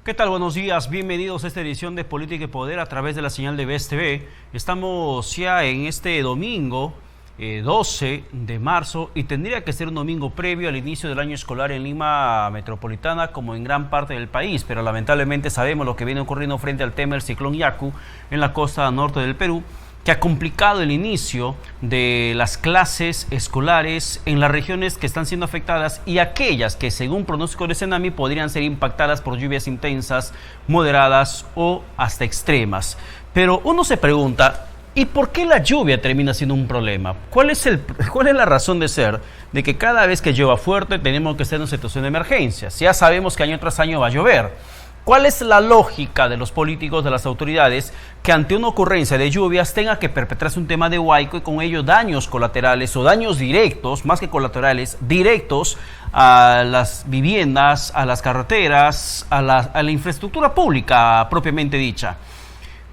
¿Qué tal? Buenos días, bienvenidos a esta edición de Política y Poder a través de la señal de BES TV. Estamos ya en este domingo 12 de marzo y tendría que ser un domingo previo al inicio del año escolar en Lima Metropolitana como en gran parte del país, pero lamentablemente sabemos lo que viene ocurriendo frente al tema del ciclón Yaku en la costa norte del Perú, que ha complicado el inicio de las clases escolares en las regiones que están siendo afectadas y aquellas que, según pronóstico de Senami, podrían ser impactadas por lluvias intensas, moderadas o hasta extremas. Pero uno se pregunta, ¿y por qué la lluvia termina siendo un problema? ¿Cuál es la razón de ser de que cada vez que llueva fuerte tenemos que estar en una situación de emergencia? Si ya sabemos que año tras año va a llover. ¿Cuál es la lógica de los políticos, de las autoridades, que ante una ocurrencia de lluvias tenga que perpetrarse un tema de huaico y con ello daños colaterales o daños directos, más que colaterales, directos a las viviendas, a las carreteras, a la infraestructura pública propiamente dicha?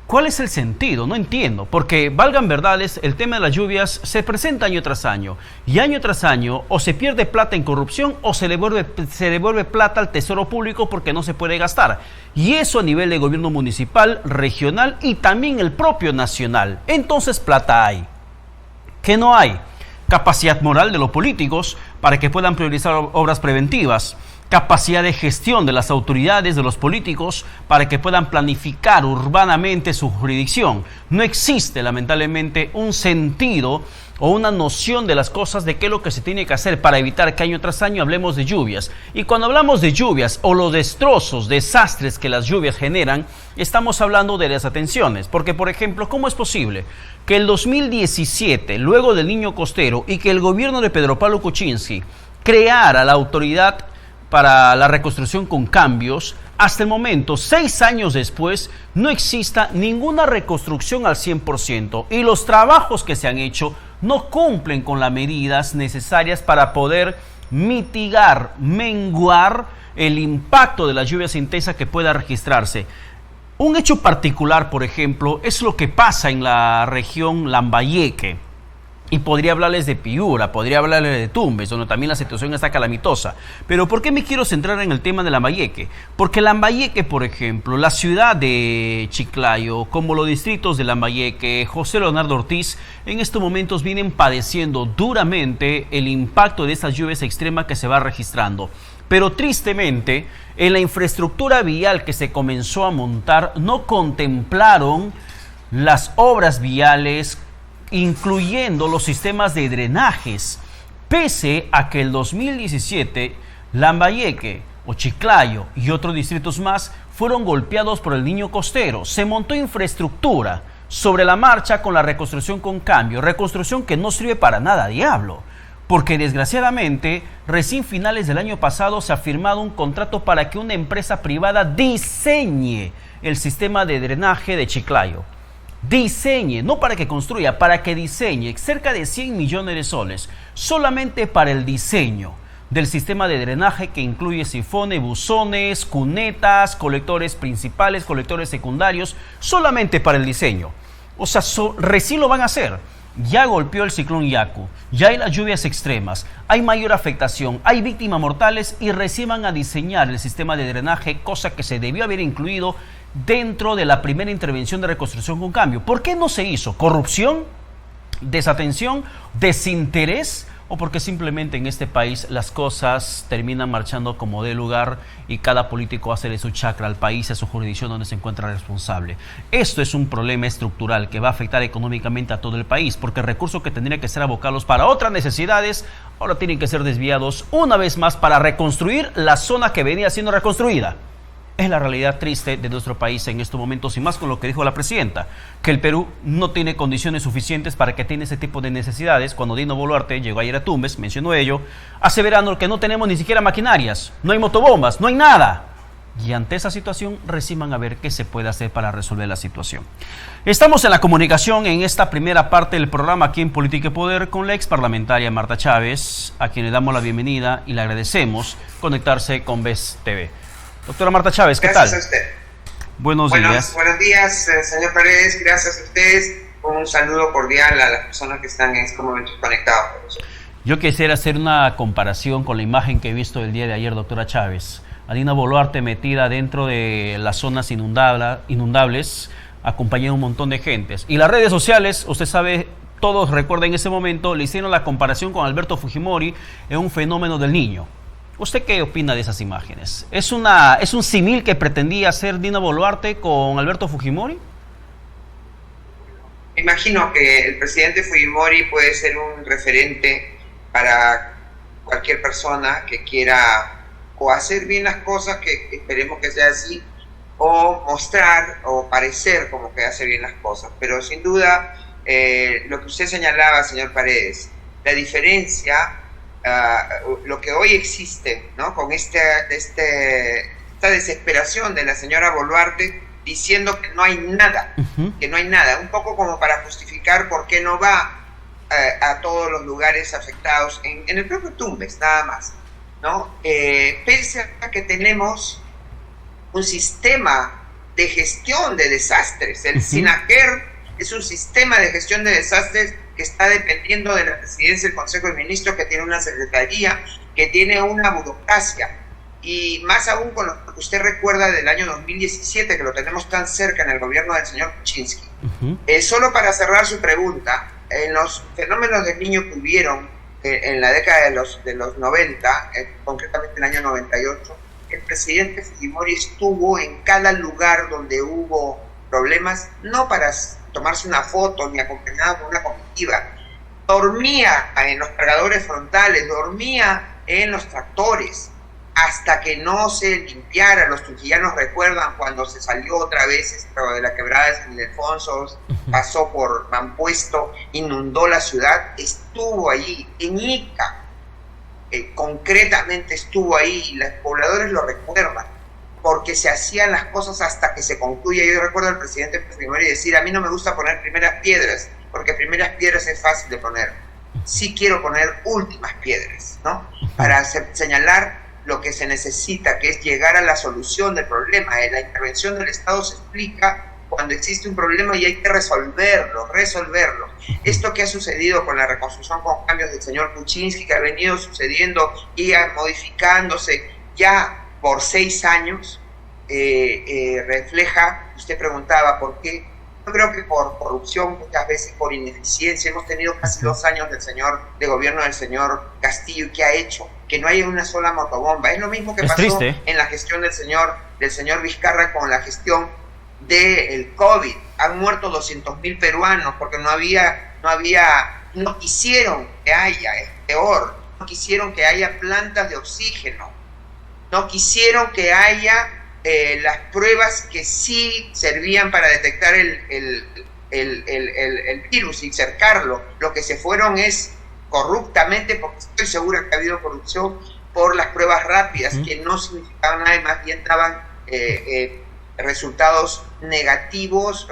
¿Cuál es el sentido? No entiendo, porque valgan verdades, el tema de las lluvias se presenta año tras año, y año tras año o se pierde plata en corrupción o se devuelve plata al tesoro público porque no se puede gastar. Y eso a nivel de gobierno municipal, regional y también el propio nacional. Entonces plata hay. ¿Qué no hay? Capacidad moral de los políticos para que puedan priorizar obras preventivas. Capacidad de gestión de las autoridades, de los políticos, para que puedan planificar urbanamente su jurisdicción. No existe, lamentablemente, un sentido o una noción de las cosas de qué es lo que se tiene que hacer para evitar que año tras año hablemos de lluvias. Y cuando hablamos de lluvias o los destrozos, desastres que las lluvias generan, estamos hablando de desatenciones. Porque, por ejemplo, ¿cómo es posible que el 2017, luego del Niño Costero, y que el gobierno de Pedro Pablo Kuczynski creara la autoridad para la reconstrucción con cambios, hasta el momento, 6 años después, no exista ninguna reconstrucción al 100% y los trabajos que se han hecho no cumplen con las medidas necesarias para poder mitigar, menguar el impacto de las lluvias intensas que pueda registrarse? Un hecho particular, por ejemplo, es lo que pasa en la región Lambayeque. Y podría hablarles de Piura, podría hablarles de Tumbes, donde también la situación está calamitosa. Pero ¿por qué me quiero centrar en el tema de Lambayeque? Porque Lambayeque, por ejemplo, la ciudad de Chiclayo, como los distritos de Lambayeque, José Leonardo Ortiz, en estos momentos vienen padeciendo duramente el impacto de estas lluvias extremas que se va registrando. Pero tristemente, en la infraestructura vial que se comenzó a montar, no contemplaron las obras viales, incluyendo los sistemas de drenajes, pese a que el 2017 Lambayeque o Chiclayo y otros distritos más fueron golpeados por el Niño Costero. Se montó infraestructura sobre la marcha con la reconstrucción con cambio, reconstrucción que no sirve para nada, diablo, porque desgraciadamente recién finales del año pasado se ha firmado un contrato para que una empresa privada diseñe el sistema de drenaje de Chiclayo. Diseñe, no para que construya, para que diseñe cerca de 100 millones de soles, solamente para el diseño del sistema de drenaje que incluye sifones, buzones, cunetas, colectores principales, colectores secundarios, solamente para el diseño. O sea, recién lo van a hacer. Ya golpeó el ciclón Yaku, ya hay las lluvias extremas, hay mayor afectación, hay víctimas mortales y recién van a diseñar el sistema de drenaje, cosa que se debió haber incluido dentro de la primera intervención de reconstrucción con cambio. ¿Por qué no se hizo? ¿Corrupción? ¿Desatención? ¿Desinterés? ¿O porque simplemente en este país las cosas terminan marchando como de lugar y cada político hace de su chacra al país, a su jurisdicción donde se encuentra responsable? Esto es un problema estructural que va a afectar económicamente a todo el país, porque recursos que tendrían que ser abocados para otras necesidades ahora tienen que ser desviados una vez más para reconstruir la zona que venía siendo reconstruida. Es la realidad triste de nuestro país en estos momentos, y más con lo que dijo la presidenta, que el Perú no tiene condiciones suficientes para que tenga ese tipo de necesidades. Cuando Dino Boluarte llegó ayer a Tumbes, mencionó ello, aseverando que no tenemos ni siquiera maquinarias, no hay motobombas, no hay nada. Y ante esa situación, recién van a ver qué se puede hacer para resolver la situación. Estamos en la comunicación en esta primera parte del programa aquí en Política y Poder con la ex parlamentaria Marta Chávez, a quien le damos la bienvenida y le agradecemos conectarse con BES TV. Doctora Marta Chávez, ¿qué tal? Gracias a usted. Buenos días, señor Paredes. Gracias a ustedes. Un saludo cordial a las personas que están en este momento conectadas con nosotros. Yo quisiera hacer una comparación con la imagen que he visto el día de ayer, doctora Chávez. a Dina Boluarte metida dentro de las zonas inundables, acompañada de un montón de gentes. Y las redes sociales, usted sabe, todos recuerdan en ese momento, le hicieron la comparación con Alberto Fujimori en un fenómeno del Niño. ¿Usted qué opina de esas imágenes? ¿Es un símil que pretendía hacer Dina Boluarte con Alberto Fujimori? Me imagino que el presidente Fujimori puede ser un referente para cualquier persona que quiera o hacer bien las cosas, que esperemos que sea así, o mostrar o parecer como que hace bien las cosas. Pero sin duda, lo que usted señalaba, señor Paredes, la diferencia, lo que hoy existe, ¿no? Con esta desesperación de la señora Boluarte diciendo que no hay nada, que no hay nada, un poco como para justificar por qué no va a todos los lugares afectados, en el propio Tumbes, nada más, ¿no? Pese a que tenemos un sistema de gestión de desastres, el SINAGER es un sistema de gestión de desastres que está dependiendo de la presidencia del Consejo de Ministros, que tiene una secretaría, que tiene una burocracia, y más aún con lo que usted recuerda del año 2017, que lo tenemos tan cerca en el gobierno del señor Kuczynski. Solo para cerrar su pregunta, en los fenómenos del Niño que hubieron en la década de los 90, concretamente en el año 98, el presidente Fujimori estuvo en cada lugar donde hubo problemas, no para tomarse una foto ni acompañado con una comitiva, dormía en los cargadores frontales, dormía en los tractores, hasta que no se limpiara. Los trujillanos recuerdan cuando se salió otra vez esto de la quebrada de San Ildefonso, pasó por Mampuesto, inundó la ciudad, estuvo allí, en Ica, concretamente estuvo ahí, y los pobladores lo recuerdan, porque se hacían las cosas hasta que se concluya. Yo recuerdo al presidente Fujimori decir: a mí no me gusta poner primeras piedras, porque primeras piedras es fácil de poner, sí quiero poner últimas piedras, ¿no? Para señalar lo que se necesita, que es llegar a la solución del problema. La intervención del Estado se explica cuando existe un problema y hay que resolverlo. Esto que ha sucedido con la reconstrucción con cambios del señor Kuczynski, que ha venido sucediendo y modificándose ya por 6 años, refleja, usted preguntaba por qué. Yo creo que por corrupción, muchas veces por ineficiencia. Hemos tenido casi 2 años de gobierno del señor Castillo, que ha hecho que no haya una sola motobomba. Es lo mismo que pasó en la gestión del señor Vizcarra con la gestión del COVID. Han muerto 200.000 peruanos porque no quisieron que haya, es peor, no quisieron que haya plantas de oxígeno, no quisieron que haya las pruebas que sí servían para detectar el virus y cercarlo. Lo que se fueron es corruptamente, porque estoy segura que ha habido corrupción, por las pruebas rápidas, que no significaban nada y más bien daban resultados negativos,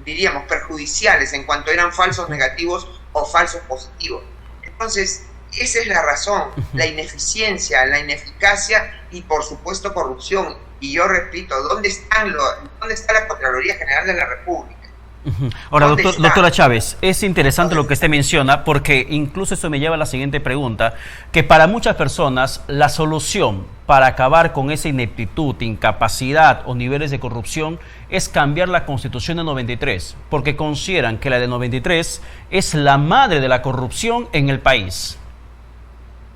diríamos perjudiciales, en cuanto eran falsos negativos o falsos positivos. Entonces, esa es la razón, la ineficiencia, la ineficacia y por supuesto corrupción. Y yo repito, ¿dónde está la Contraloría General de la República? Ahora, doctora Chávez, es interesante lo que usted menciona, porque incluso eso me lleva a la siguiente pregunta, que para muchas personas la solución para acabar con esa ineptitud, incapacidad o niveles de corrupción es cambiar la Constitución de 93, porque consideran que la de 93 es la madre de la corrupción en el país.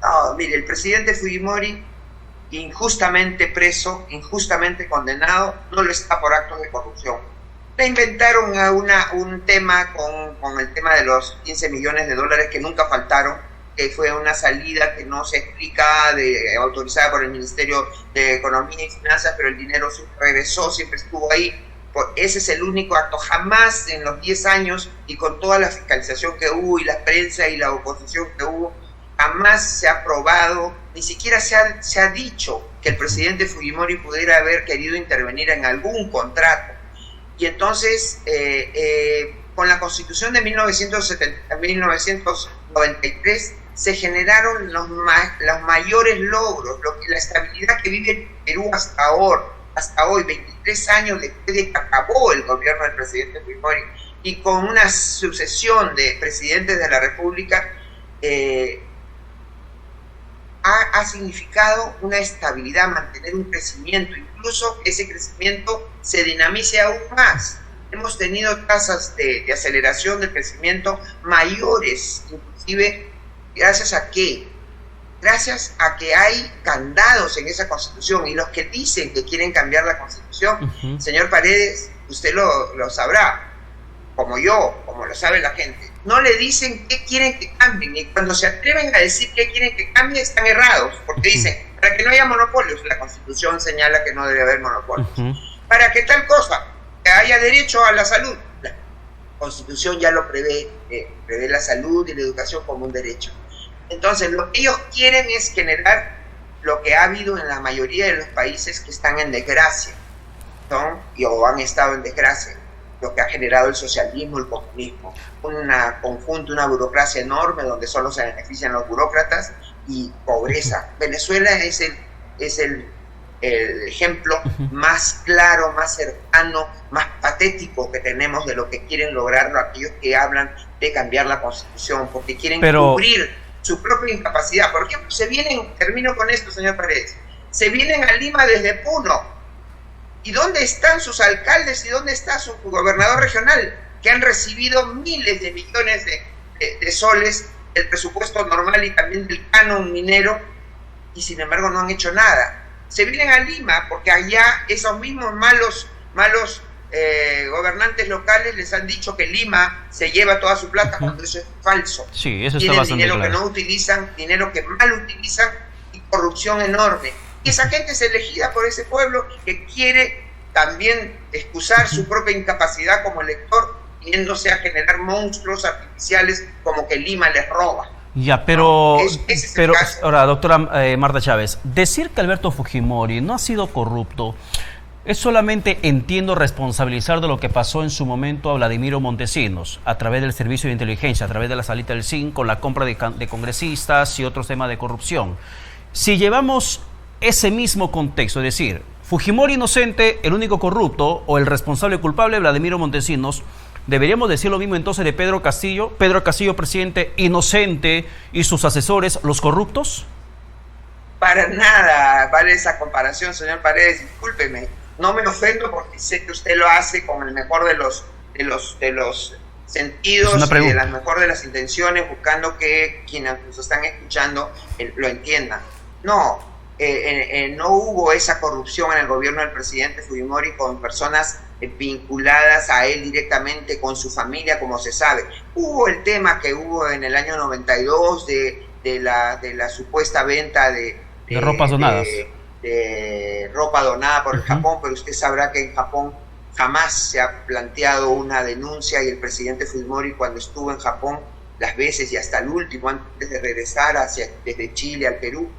No, mire, el presidente Fujimori, injustamente preso, injustamente condenado, no lo está por actos de corrupción. Le inventaron un tema con el tema de los 15 millones de dólares que nunca faltaron, que fue una salida que no se explica, autorizada por el Ministerio de Economía y Finanzas, pero el dinero regresó, siempre estuvo ahí. Ese es el único acto. Jamás en los 10 años, y con toda la fiscalización que hubo, y la prensa y la oposición que hubo, jamás se ha probado, ni siquiera se ha dicho que el presidente Fujimori pudiera haber querido intervenir en algún contrato. Y entonces, con la Constitución de 1993 se generaron los mayores logros, la estabilidad que vive el Perú hasta hoy, 23 años después de que acabó el gobierno del presidente Fujimori, y con una sucesión de presidentes de la República, ha significado una estabilidad, mantener un crecimiento, incluso ese crecimiento se dinamice aún más. Hemos tenido tasas de aceleración del crecimiento mayores, inclusive gracias a qué? Gracias a que hay candados en esa Constitución, y los que dicen que quieren cambiar la Constitución, señor Paredes, usted lo sabrá, como yo, como lo sabe la gente, no le dicen qué quieren que cambien, y cuando se atreven a decir qué quieren que cambie están errados, porque dicen, para que no haya monopolios, la Constitución señala que no debe haber monopolios, para que tal cosa, que haya derecho a la salud, la Constitución ya lo prevé, prevé la salud y la educación como un derecho. Entonces, lo que ellos quieren es generar lo que ha habido en la mayoría de los países que están en desgracia, ¿no? O han estado en desgracia, lo que ha generado el socialismo, el comunismo, una burocracia enorme donde solo se benefician los burócratas y pobreza. Venezuela es el ejemplo más claro, más cercano, más patético que tenemos de lo que quieren lograrlo aquellos que hablan de cambiar la Constitución, porque quieren cubrir su propia incapacidad. Por ejemplo, termino con esto, señor Paredes, se vienen a Lima desde Puno. ¿Y dónde están sus alcaldes y dónde está su gobernador regional, que han recibido miles de millones de soles del presupuesto normal y también del canon minero, y sin embargo no han hecho nada? Se vienen a Lima porque allá esos mismos malos gobernantes locales les han dicho que Lima se lleva toda su plata, cuando eso es falso. Sí, eso está Tienen bastante dinero claro. que no utilizan, dinero que mal utilizan, y corrupción enorme. Y esa gente es elegida por ese pueblo que quiere también excusar su propia incapacidad como elector, yéndose a generar monstruos artificiales como que Lima les roba. Ya, pero, Ese es pero el caso. ahora, doctora Marta Chávez, decir que Alberto Fujimori no ha sido corrupto es solamente, entiendo, responsabilizar de lo que pasó en su momento a Vladimiro Montesinos, a través del servicio de inteligencia, a través de la salita del CIN, con la compra de congresistas y otros temas de corrupción. Si llevamos ese mismo contexto, es decir, Fujimori inocente, el único corrupto, o el responsable culpable, Vladimiro Montesinos, ¿deberíamos decir lo mismo entonces de Pedro Castillo? Pedro Castillo, presidente, inocente, y sus asesores, los corruptos. Para nada vale esa comparación, señor Paredes, discúlpeme. No me ofendo porque sé que usted lo hace con el mejor de los sentidos y de la mejor de las intenciones, buscando que quienes nos están escuchando lo entiendan. No hubo esa corrupción en el gobierno del presidente Fujimori con personas vinculadas a él directamente, con su familia, como se sabe. Hubo el tema que hubo en el año 92 de la supuesta venta de ropas donadas. De ropa donada por el Japón, pero usted sabrá que en Japón jamás se ha planteado una denuncia, y el presidente Fujimori, cuando estuvo en Japón las veces y hasta el último, antes de regresar desde Chile al Perú,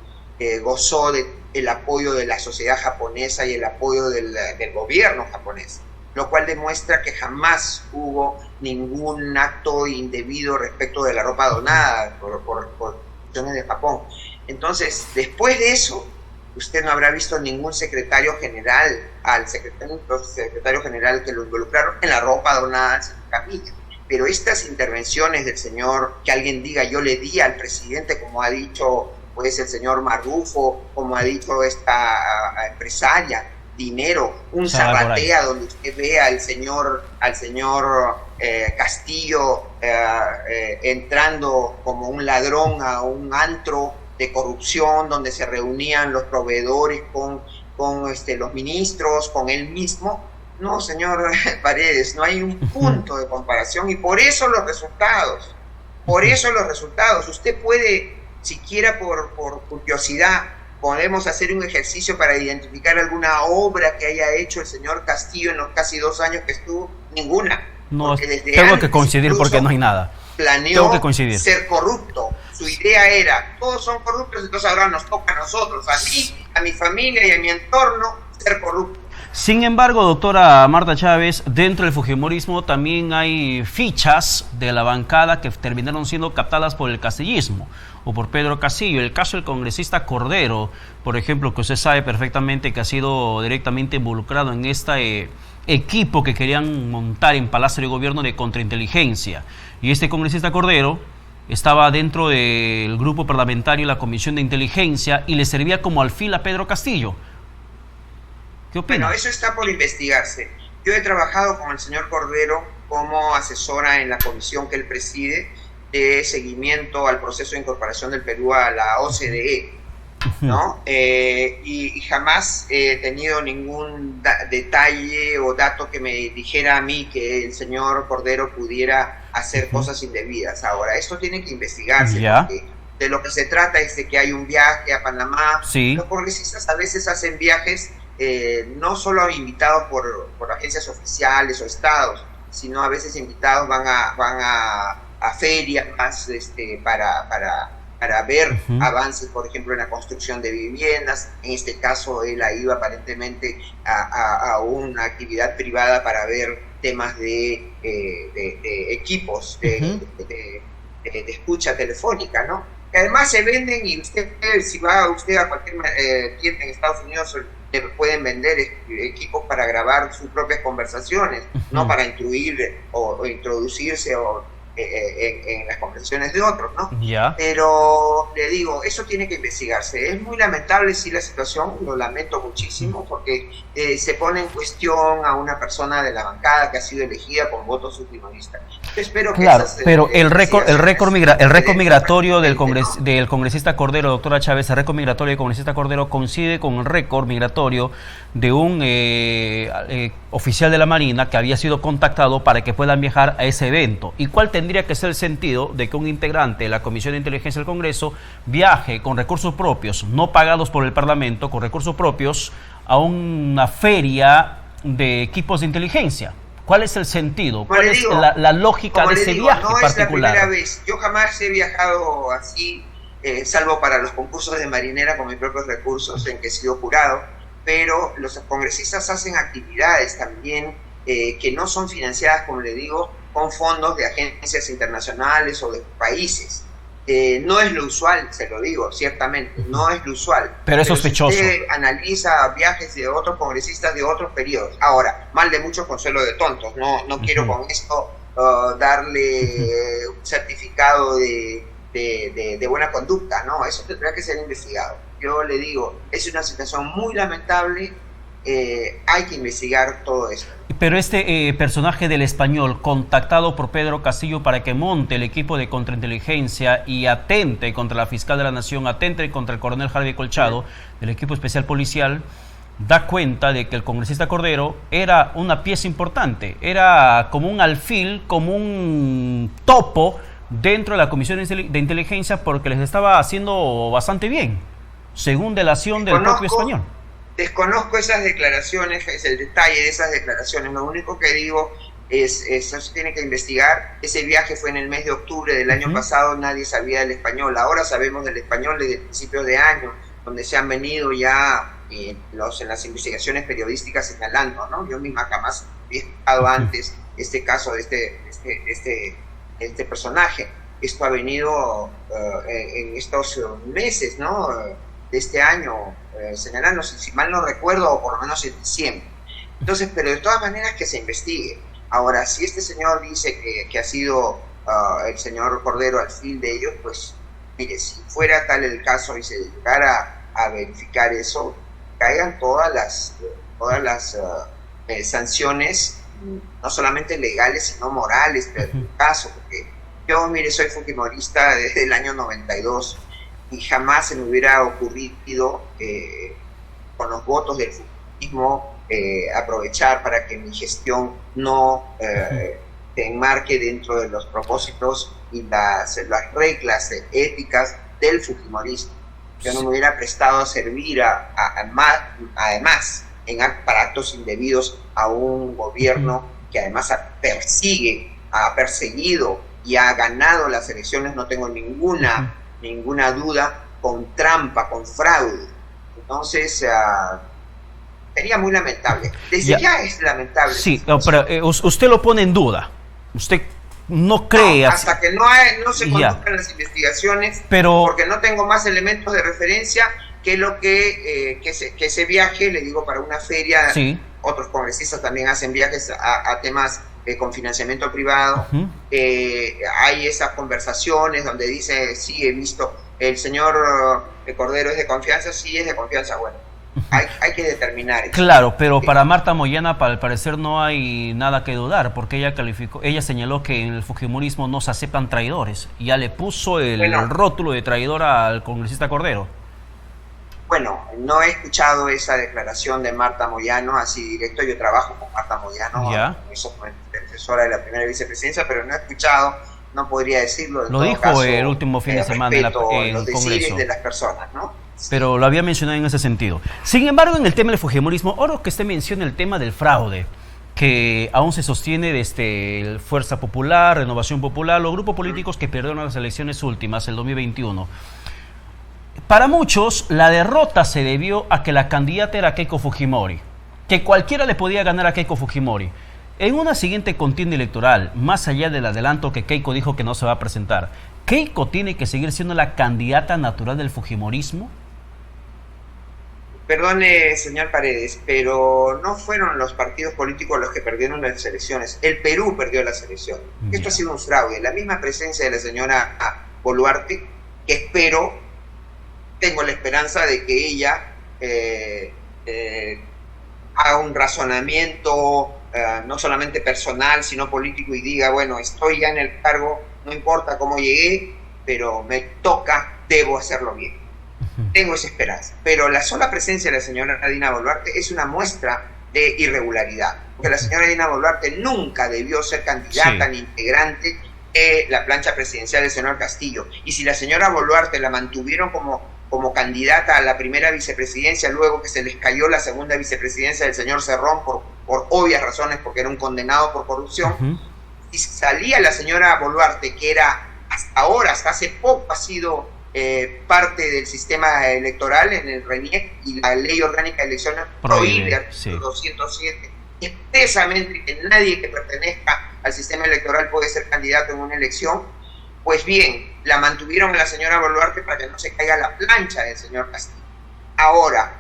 gozó del apoyo de la sociedad japonesa y el apoyo del gobierno japonés, lo cual demuestra que jamás hubo ningún acto indebido respecto de la ropa donada por cuestiones de Japón. Entonces, después de eso, usted no habrá visto ningún secretario general, al secretario general que lo involucraron en la ropa donada al señor Camilla. Pero estas intervenciones del señor, que alguien diga yo le di al presidente, como ha dicho pues el señor Marrufo, como ha dicho esta empresaria, dinero, un zarratea donde usted ve al señor Castillo entrando como un ladrón a un antro de corrupción donde se reunían los proveedores con los ministros, con él mismo. No, señor Paredes, no hay un punto de comparación, y por eso los resultados. Usted puede, siquiera por curiosidad, podemos hacer un ejercicio para identificar alguna obra que haya hecho el señor Castillo en los casi 2 años que estuvo. Ninguna. No, tengo que coincidir porque no hay nada. Planeó ser corrupto. Su idea era, todos son corruptos, entonces ahora nos toca a nosotros, a mí, a mi familia y a mi entorno, ser corruptos. Sin embargo, doctora Marta Chávez, dentro del fujimorismo también hay fichas de la bancada que terminaron siendo captadas por el castillismo o por Pedro Castillo. El caso del congresista Cordero, por ejemplo, que usted sabe perfectamente que ha sido directamente involucrado en este equipo que querían montar en Palacio de Gobierno de contrainteligencia. Y este congresista Cordero estaba dentro del grupo parlamentario, la Comisión de Inteligencia, y le servía como alfil a Pedro Castillo. ¿Qué opina? Bueno, eso está por investigarse. Yo he trabajado con el señor Cordero como asesora en la comisión que él preside de seguimiento al proceso de incorporación del Perú a la OCDE, ¿no? Y jamás he tenido ningún detalle o dato que me dijera a mí que el señor Cordero pudiera hacer cosas indebidas. Ahora, esto tiene que investigarse, porque de lo que se trata es de que hay un viaje a Panamá. Sí. Los congresistas a veces hacen viajes no solo invitados por agencias oficiales o estados, sino a veces invitados van a ferias más para ver avances, por ejemplo, en la construcción de viviendas. En este caso, él ha ido aparentemente a una actividad privada para ver temas de equipos de escucha telefónica, ¿no? Que además se venden, y si va usted a cualquier tienda en Estados Unidos, le pueden vender equipos para grabar sus propias conversaciones, no para instruir o introducirse en las conversaciones de otros, ¿no? Pero le digo, eso tiene que investigarse. Es muy lamentable, sí, la situación, lo lamento muchísimo, porque se pone en cuestión a una persona de la bancada que ha sido elegida con votos subtimoristas. Espero que pero el récord migratorio del congresista Cordero, doctora Chávez, el récord migratorio del congresista Cordero coincide con el récord migratorio de un oficial de la Marina que había sido contactado para que puedan viajar a ese evento. ¿Y cuál tendría que ser el sentido de que un integrante de la Comisión de Inteligencia del Congreso viaje con recursos propios, no pagados por el Parlamento, con recursos propios, a una feria de equipos de inteligencia? ¿Cuál es el sentido? ¿Cuál es la lógica de ese viaje particular? No es la primera vez. Yo jamás he viajado así, salvo para los concursos de marinera con mis propios recursos en que he sido jurado, pero los congresistas hacen actividades también que no son financiadas, como le digo, con fondos de agencias internacionales o de países. No es lo usual, se lo digo, ciertamente, no es lo usual. Pero es sospechoso. Si usted analiza viajes de otros congresistas de otros periodos. Ahora, mal de mucho consuelo de tontos. No quiero con esto darle un certificado de buena conducta, ¿no? Eso tendrá que ser investigado. Yo le digo, es una situación muy lamentable. Hay que investigar todo esto. Pero este personaje del Español, contactado por Pedro Castillo para que monte el equipo de contrainteligencia y atente contra la fiscal de la Nación, atente contra el coronel Harvey Colchado, del equipo especial policial, da cuenta de que el congresista Cordero era una pieza importante, era como un alfil, como un topo dentro de la Comisión de Inteligencia, porque les estaba haciendo bastante bien, según delación del propio Español. Desconozco esas declaraciones, es el detalle de esas declaraciones. Lo único que digo es eso se tiene que investigar. Ese viaje fue en el mes de octubre del año pasado, nadie sabía del Español. Ahora sabemos del Español desde principios de año, donde se han venido ya en las investigaciones periodísticas señalando, ¿no? Yo misma jamás había escuchado antes este caso de este personaje. Esto ha venido en estos meses, ¿no? De este año, señalando, si mal no recuerdo, o por lo menos en diciembre. Entonces, pero de todas maneras que se investigue. Ahora, si este señor dice que ha sido el señor Cordero al fin de ellos, pues mire, si fuera tal el caso y se llegara a verificar eso, caigan todas las sanciones, no solamente legales, sino morales, pero en el caso, porque yo, mire, soy fujimorista desde el año 92, y jamás se me hubiera ocurrido con los votos del fujimorismo aprovechar para que mi gestión no se enmarque dentro de los propósitos y las reglas éticas del fujimorismo. Yo no me hubiera prestado a servir además para actos indebidos a un gobierno que además ha perseguido y ha ganado las elecciones, no tengo ninguna duda, con trampa, con fraude. Entonces, sería muy lamentable. Desde ya es lamentable. Sí, pero usted lo pone en duda. Usted no cree... hasta que no se conduzcan las investigaciones, porque no tengo más elementos de referencia que lo que ese viaje, le digo, para una feria. Sí. Otros congresistas también hacen viajes a temas con financiamiento privado. Hay esas conversaciones donde dice, sí, he visto, el señor Cordero es de confianza, sí es de confianza, bueno, hay que determinar eso. Claro, pero para Marta Moyano al parecer no hay nada que dudar, porque ella señaló que en el fujimorismo no se aceptan traidores, y ya le puso el rótulo de traidor al congresista Cordero. Bueno, no he escuchado esa declaración de Marta Moyano así directo. Yo trabajo con Marta Moyano, soy asesora de la primera vicepresidencia, pero no he escuchado, no podría decirlo. Lo dijo caso, el último fin de semana en el Congreso. De las personas, ¿no? Sí. Pero lo había mencionado en ese sentido. Sin embargo, en el tema del fujimorismo, ahora que usted menciona el tema del fraude, que aún se sostiene desde Fuerza Popular, Renovación Popular, los grupos políticos que perdieron las elecciones últimas, el 2021. Para muchos, la derrota se debió a que la candidata era Keiko Fujimori, que cualquiera le podía ganar a Keiko Fujimori. En una siguiente contienda electoral, más allá del adelanto que Keiko dijo que no se va a presentar, ¿Keiko tiene que seguir siendo la candidata natural del fujimorismo? Perdone, señor Paredes, pero no fueron los partidos políticos los que perdieron las elecciones. El Perú perdió las elecciones. Esto ha sido un fraude. La misma presencia de la señora Boluarte, que espero, tengo la esperanza de que ella haga un razonamiento no solamente personal, sino político, y diga, bueno, estoy ya en el cargo, no importa cómo llegué, pero me toca, debo hacerlo bien. Tengo esa esperanza. Pero la sola presencia de la señora Dina Boluarte es una muestra de irregularidad, porque la señora Dina Boluarte nunca debió ser candidata ni integrante de la plancha presidencial del señor Castillo. Y si la señora Boluarte la mantuvieron como candidata a la primera vicepresidencia, luego que se les cayó la segunda vicepresidencia del señor Cerrón por obvias razones, porque era un condenado por corrupción, y salía la señora Boluarte, que era hasta ahora, hasta hace poco, ha sido parte del sistema electoral en el RENIEC, y la ley orgánica de elecciones prohíbe, artículo 207, expresamente, que nadie que pertenezca al sistema electoral puede ser candidato en una elección. Pues bien, la mantuvieron a la señora Boluarte para que no se caiga la plancha del señor Castillo. Ahora,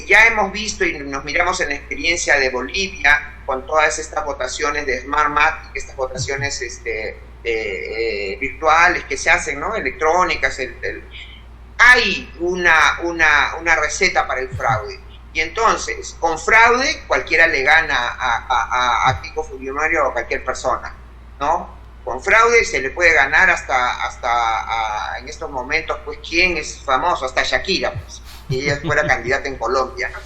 ya hemos visto y nos miramos en la experiencia de Bolivia con todas estas votaciones de SmartMatic, estas votaciones virtuales que se hacen, ¿no? Electrónicas. Hay una receta para el fraude. Y entonces, con fraude, cualquiera le gana a Keiko Fujimori o a cualquier persona, ¿no? Con fraude se le puede ganar hasta en estos momentos, pues, ¿quién es famoso? Hasta Shakira, pues, y ella fuera candidata en Colombia, ¿no?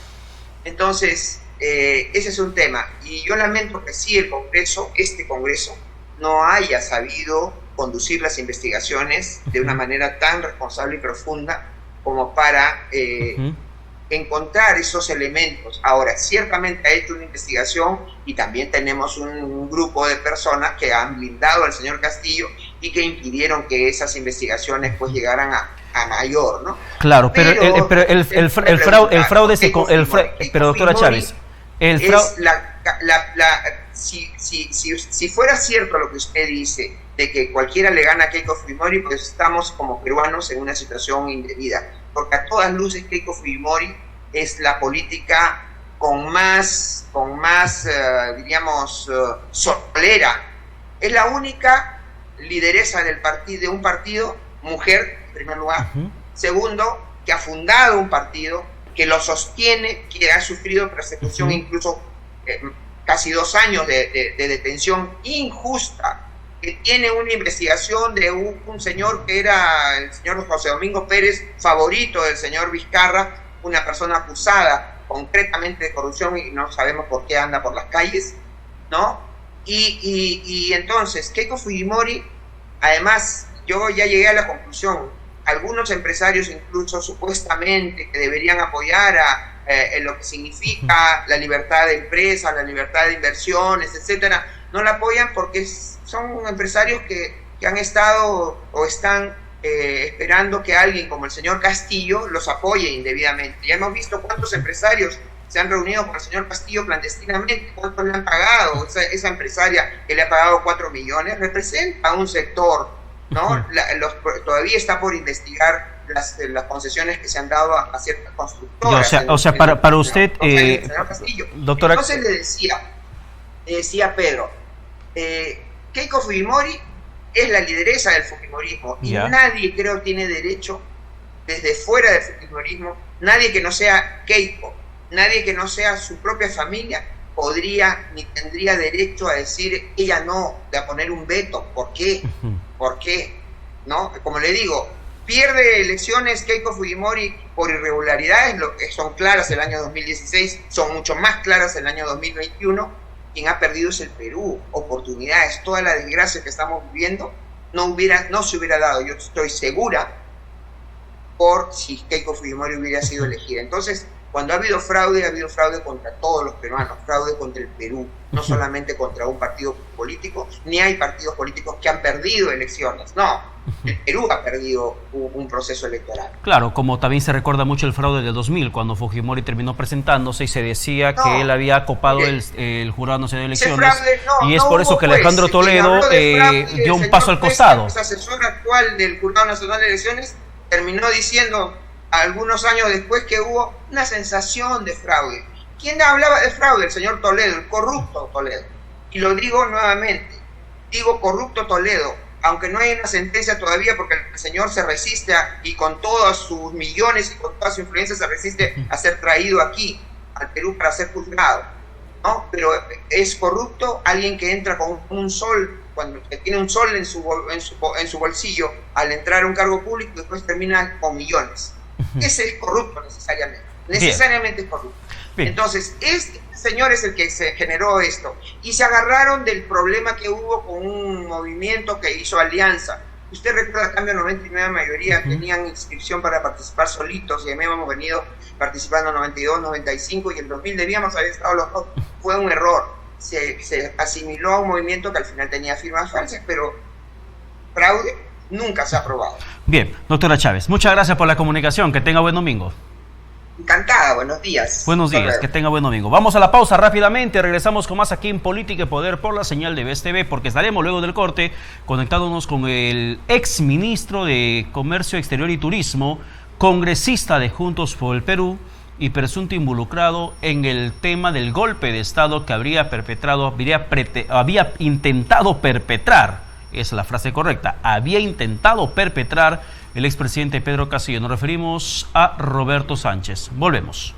Entonces, ese es un tema. Y yo lamento que sí este Congreso, no haya sabido conducir las investigaciones de una manera tan responsable y profunda como para encontrar esos elementos. Ahora, ciertamente ha hecho una investigación y también tenemos un grupo de personas que han blindado al señor Castillo y que impidieron que esas investigaciones pues llegaran a mayor, ¿no? Claro, pero el fraude pero doctora Chávez, si fuera cierto lo que usted dice, de que cualquiera le gana a Keiko Fujimori, pues estamos como peruanos en una situación indebida, porque a todas luces Keiko Fujimori es la política con más diríamos, solera. Es la única lideresa de un partido, mujer, en primer lugar. Segundo, que ha fundado un partido, que lo sostiene, que ha sufrido persecución, incluso casi 2 años de detención injusta, que tiene una investigación de un señor que era el señor José Domingo Pérez, favorito del señor Vizcarra, una persona acusada concretamente de corrupción y no sabemos por qué anda por las calles, ¿no? Y entonces, Keiko Fujimori, además, yo ya llegué a la conclusión, algunos empresarios incluso supuestamente que deberían apoyar en lo que significa la libertad de empresa, la libertad de inversiones, etcétera, no la apoyan porque son empresarios que han estado o están esperando que alguien como el señor Castillo los apoye indebidamente. Ya hemos visto cuántos empresarios se han reunido con el señor Castillo clandestinamente, cuántos le han pagado. Esa empresaria que le ha pagado 4 millones representa un sector, ¿no? Todavía está por investigar las concesiones que se han dado a ciertas constructoras. Para usted, señor Castillo. Doctora... Entonces le decía Pedro, Keiko Fujimori es la lideresa del Fujimorismo y nadie, creo, tiene derecho desde fuera del Fujimorismo, nadie que no sea Keiko, nadie que no sea su propia familia podría ni tendría derecho a decir ella no, de a poner un veto. ¿Por qué? ¿Por qué? ¿No? Como le digo, pierde elecciones Keiko Fujimori por irregularidades, lo que son claras el año 2016, son mucho más claras el año 2021. Quien ha perdido es el Perú. Oportunidades, toda la desgracia que estamos viviendo no se hubiera dado, yo estoy segura, por si Keiko Fujimori hubiera sido elegida. Entonces, cuando ha habido fraude contra todos los peruanos, fraude contra el Perú, no solamente contra un partido político, ni hay partidos políticos que han perdido elecciones, no. El Perú ha perdido un proceso electoral. Claro, como también se recuerda mucho el fraude del 2000, cuando Fujimori terminó presentándose y se decía que él había copado el Jurado Nacional de Elecciones, fraude, y es por eso que Alejandro Toledo dio un paso al costado. El asesor actual del Jurado Nacional de Elecciones terminó diciendo algunos años después que hubo una sensación de fraude. ¿Quién hablaba de fraude? El señor Toledo, el corrupto Toledo. Y lo digo nuevamente, digo corrupto Toledo, aunque no hay una sentencia todavía porque el señor se resiste y con todos sus millones y con toda su influencia se resiste a ser traído aquí, al Perú, para ser juzgado, ¿no? Pero es corrupto alguien que entra con un sol, cuando tiene un sol en su bolsillo al entrar a un cargo público y después termina con millones. Ese es corrupto necesariamente es corrupto. Bien. Entonces, este señor es el que se generó esto y se agarraron del problema que hubo con un movimiento que hizo Alianza. Usted recuerda, Cambio 99 mayoría tenían inscripción para participar solitos y hemos venido participando en 92, 95 y en 2000 debíamos haber estado los dos. Fue un error. Se asimiló a un movimiento que al final tenía firmas falsas, pero fraude nunca se ha aprobado. Bien, doctora Chávez, muchas gracias por la comunicación. Que tenga buen domingo. Encantada, buenos días. Buenos días, que tenga buen domingo. Vamos a la pausa rápidamente, regresamos con más aquí en Política y Poder por la señal de BESTV, porque estaremos luego del corte conectándonos con el ex ministro de Comercio Exterior y Turismo, congresista de Juntos por el Perú y presunto involucrado en el tema del golpe de Estado que había intentado perpetrar, es la frase correcta, había intentado perpetrar el expresidente Pedro Castillo. Nos referimos a Roberto Sánchez. Volvemos.